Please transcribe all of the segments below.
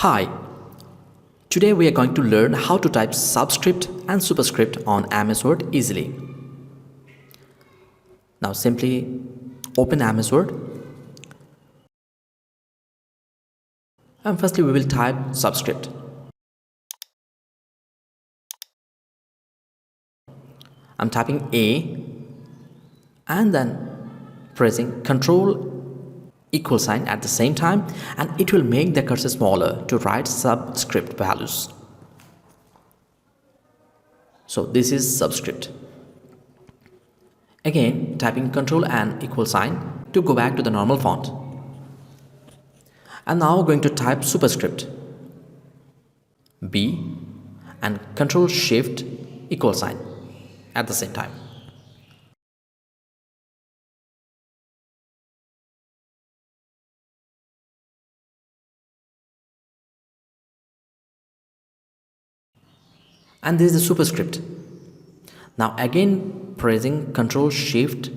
Hi, today we are going to learn how to type subscript and superscript on MS Word easily. Now simply open MS Word and firstly we will type subscript. I'm typing A and then pressing Ctrl =, at the same time, and it will make the cursor smaller to write subscript values. So this is subscript. Again, typing Ctrl and =, to go back to the normal font. And now going to type superscript B and Ctrl Shift =, at the same time. And this is the superscript. Now again pressing Ctrl Shift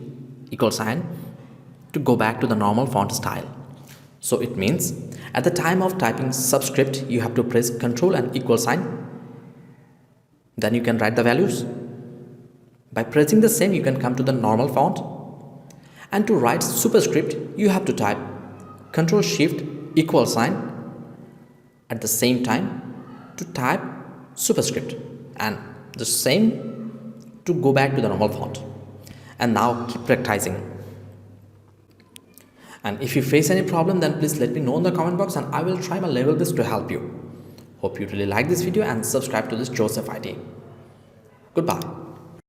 =, to go back to the normal font style. So it means at the time of typing subscript you have to press Ctrl and =, then you can write the values. By pressing the same you can come to the normal font, and to write superscript you have to type Ctrl Shift =, at the same time to type superscript, and the same to go back to the normal font. And now keep practicing. And if you face any problem, then please let me know in the comment box and I will try my level best to help you. Hope you really like this video and subscribe to this Joseph IT. Goodbye.